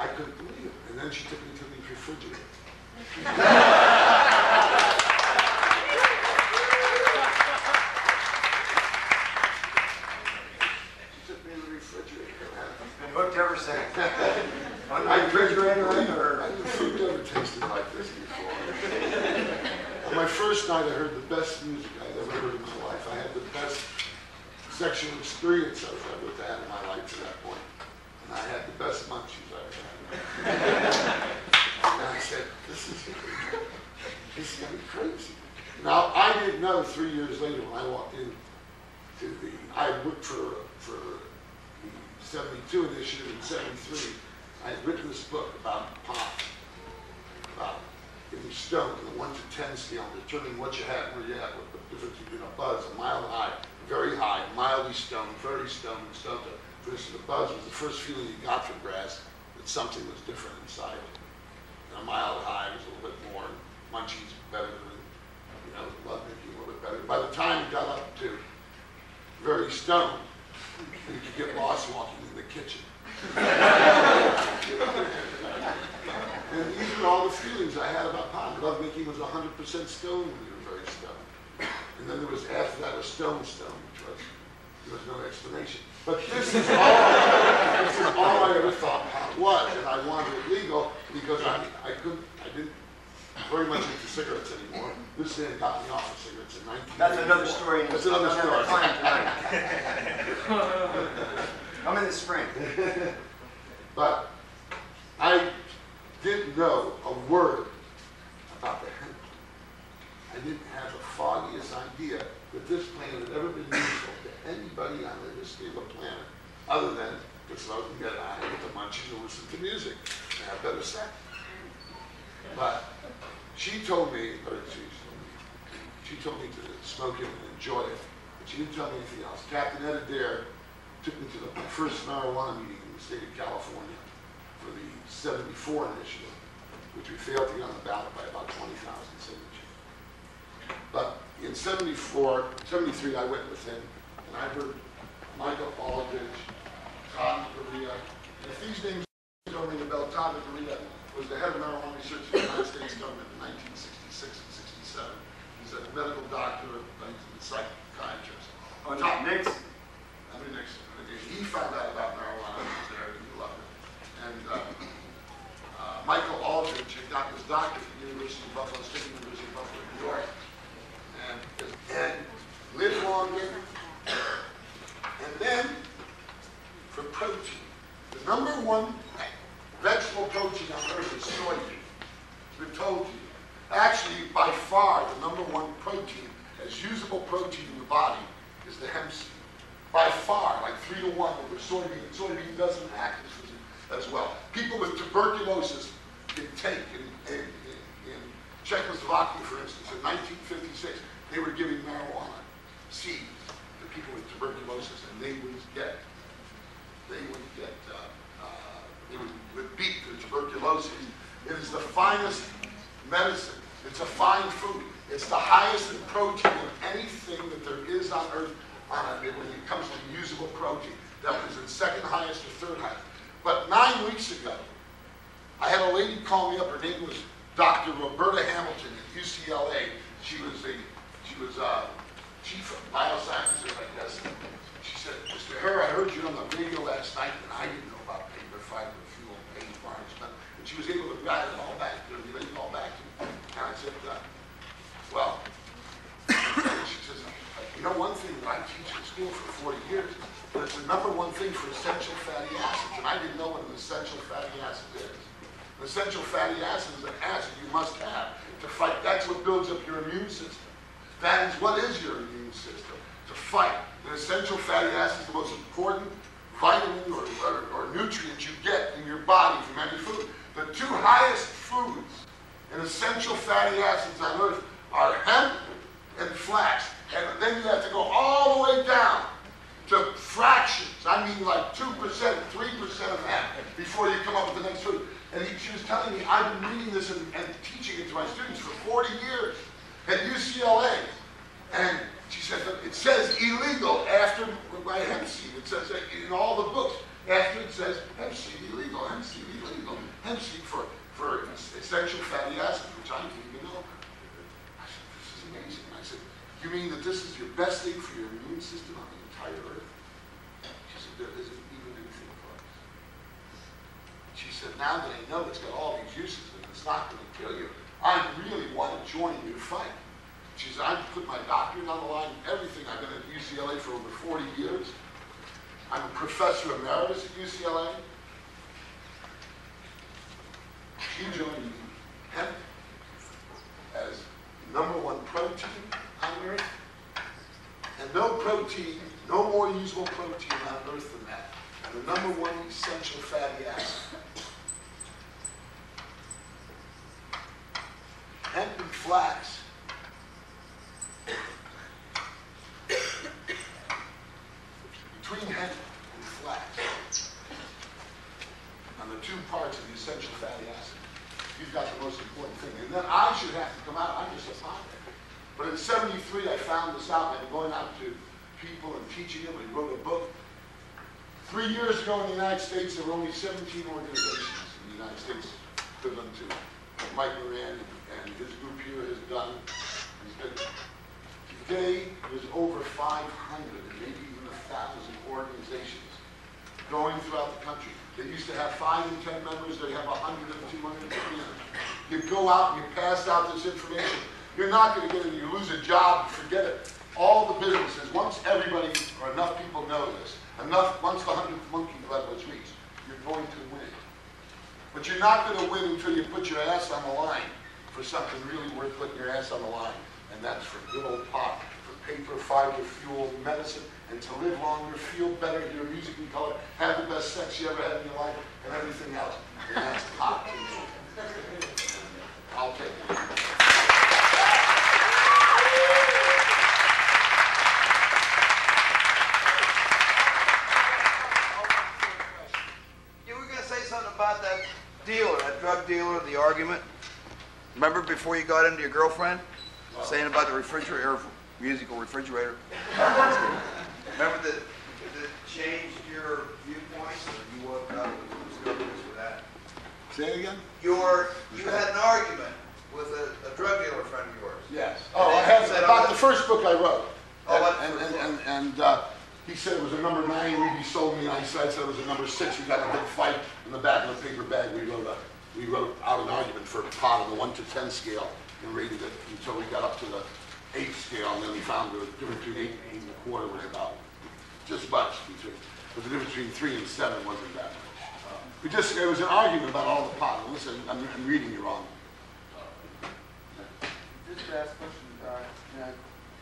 I couldn't believe it. And then she took me to the refrigerator. Hooked ever since. On my refrigerator, or food never tasted like this before. On my first night, I heard the best music I'd ever heard in my life. I had the best sexual experience I've ever had in my life to that point. And I had the best munchies I've ever had. And I said, this is going to be crazy. Now, I didn't know 3 years later when I walked in to I worked for the 72 initiative in 73. I had written this book about pot, about getting stoned on a 1 to 10 scale, determining what you had, where you had, what the difference between a buzz, a mild high, very high, mildly stoned, very stoned, and stoned. For instance, the buzz was the first feeling you got from grass that something was different inside. And a mild high was a little bit more, munchies better than, love making a little bit better. By the time you got up to very stoned, you could get lost walking in the kitchen. And these were all the feelings I had about pot. Love making was 100% stoned when you were very stoned. And then there was, after that, was stone, which there was no explanation. But this is all I ever thought pot was. And I wanted it legal because I didn't very much into cigarettes anymore. This thing got me off of cigarettes in 1984. That's another story. That's another story. I'm in the spring. But I didn't know a word about the hemp. I didn't have the foggiest idea that this plant had ever been useful to anybody on the history of the planet, other than to smoke and get high, get the munchies, and listen to music, and have better sex. But she told me to smoke it and enjoy it, but she didn't tell me anything else. Captain Ed Adair took me to my first marijuana meeting in the state of California for the 74 initiative, which we failed to get on the ballot by about 20,000 signatures. But in 73, I went with him, and I heard Michael Aldridge, Todd Correa, and if these names don't ring a bell, Todd Correa was the head of marijuana research in the United States government in 1966 and 67. He's a medical doctor, a psychiatrist. Oh, Nixon. Nixon. He found out about marijuana. He was there. He loved it. And Michael Aldridge had got his doctorate from the University of Buffalo State, University of Buffalo, New York, and lived longer. And then, for protein, the number one vegetable protein on earth is soybean. It's been told to you. Actually, by far, the number one protein, as usable protein in the body, is the hemp seed. By far, like 3 to 1 over soybean. Soybean doesn't act as well. People with tuberculosis can take, in Czechoslovakia, for instance, in 1956, they were giving marijuana seeds to people with tuberculosis, and they would beat the tuberculosis. It is the finest medicine. It's a fine food. It's the highest in protein of anything that there is on earth when it comes to usable protein. That was the second highest or third highest. But 9 weeks ago, I had a lady call me up. Her name was Dr. Roberta Hamilton at UCLA. She was chief of biosciences, I guess. She said, Mr. Herr, I heard you on the radio last night, and I didn't know about paper fiber fuel, paint farms. And she was able to write it all back, relate it all back to me. And I said, well, she says, you know, one thing that I teach in school for 40 years, but it's the number one thing for essential fatty acids, and I didn't know what an essential fatty acid is. An essential fatty acid is an acid you must have to fight. That's what builds up your immune system. That is, what is your immune system? To fight. An essential fatty acid is the most important vitamin or nutrient you get in your body from any food. The two highest foods in essential fatty acids on earth are hemp and flax. And then you have to go all the way down to fractions. I mean like 2%, 3% of hemp before you come up with the next food. And she was telling me, I've been reading this and teaching it to my students for 40 years at UCLA. And she said, it says illegal after my hemp seed. It says in all the books, after it says hemp seed illegal, hemp seed illegal. hemp seed for essential fatty acids, which I didn't even know about. I said, this is amazing. I said, you mean that this is your best thing for your immune system on the entire earth? She said, there isn't even anything close. She said, now that I know it's got all these uses and it's not going to kill you, I really want to join your fight. She said, I put my doctorate on the line, everything. I've been at UCLA for over 40 years. I'm a professor emeritus at UCLA. She joined hemp as #1 protein on Earth. And no protein, no more usable protein on Earth than that. And the #1 essential fatty acid. Hemp and flax. Between hemp and flax, on the two parts of the essential fatty acid, you've got the most important thing. And then I should have to come out, I'm just a founder. But in '73, I found this out. I've been going out to people and teaching them. I wrote a book. 3 years ago in the United States, there were only 17 organizations in the United States equivalent to Mike Moran and his group here has done. Today, there's over 500 and maybe even 1,000 organizations going throughout the country. They used to have 5 and 10 members. They have 100 and 200 and 300. You go out and you pass out this information. You're not going to get it. You lose a job, forget it. All the businesses, once everybody or enough people know this, once the 100th monkey level is reached, you're going to win. But you're not going to win until you put your ass on the line for something really worth putting your ass on the line. And that's for good old pot, for paper, fiber, fuel, medicine, and to live longer, feel better, hear music and color, have the best sex you ever had in your life, and everything else. And that's pot. I'll take it. You were going to say something about that dealer, that drug dealer, the argument? Remember before you got into your girlfriend? Saying about the refrigerator, musical refrigerator. Remember that it changed your viewpoints, or you woke up with that? Say it again? You had an argument with a drug dealer friend of yours. Yes. Oh, I had about the first book I wrote. Oh, and he said it was a #9. He sold me, and I said it was a #6. We got in a big fight in the back of a paper bag. We wrote out an argument for pot on the 1 to 10 scale and rated it until we got up to the 8 scale, and then we found the difference between 8 and 8 1/4 was about just much between, but the difference between 3 and 7 wasn't that much. It was an argument about all the pot. Listen, I'm reading you wrong. Just to ask a question,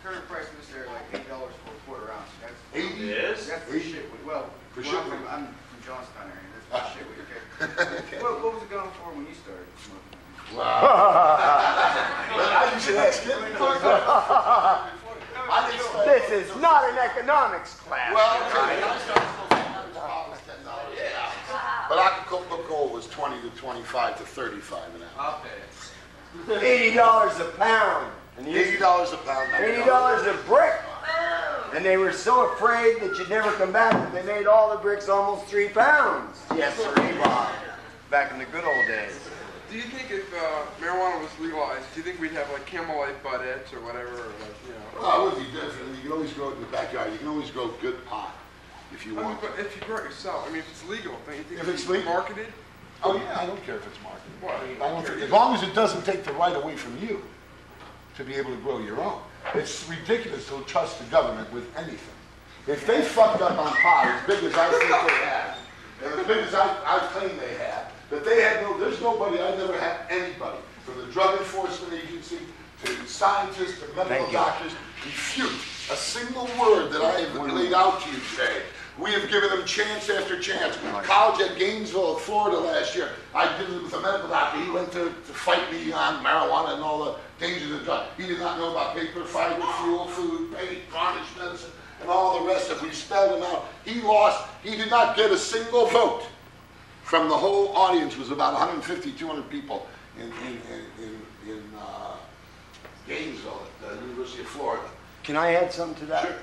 current price of this area like $8 for a 1/4 ounce. That's 80? That's for shitweed. Well, For where shitweed. I'm from Johnstown area. That's for shitweed. Okay. What was it going for when you started smoking? Wow. You should ask him. This is not an economics class. Well, okay. I started smoking pot was $10 an ounce. But Acapulco was 20 to 25 to 35 an ounce. I'll pay it. $80 a pound. And $80 a pound. $80 a brick. And they were so afraid that you'd never come back that they made all the bricks almost 3 pounds. Yes, sir, Bob. Back in the good old days. Do you think if marijuana was legalized, do you think we'd have like Camelite butt-ets or whatever, or like, you know? Well, it would be different. You can always grow it in the backyard. You can always grow good pot if you I mean, want. but if you grow it yourself, I mean, if it's legal, don't you think If it's be legal. marketed? Oh yeah, I don't care if it's marketed. What? I don't think, as long as it doesn't take the right away from you to be able to grow your own. It's ridiculous to trust the government with anything. If they fucked up on pot as big as I think they have, and as big as I claim they have, that they had there's nobody, I've never had anybody, from the Drug Enforcement Agency to scientists to medical doctors, refute a single word that I have laid out to you today. We have given them chance after chance. College at Gainesville, Florida last year, I did it with a medical doctor. He went to fight me on marijuana and all the dangers of drugs. He did not know about paper, fiber, fuel, food, paint, varnish, medicine, and all the rest of it. We spelled him out. He lost. He did not get a single vote from the whole audience. It was about 150, 200 people in Gainesville at the University of Florida. Can I add something to that? Sure.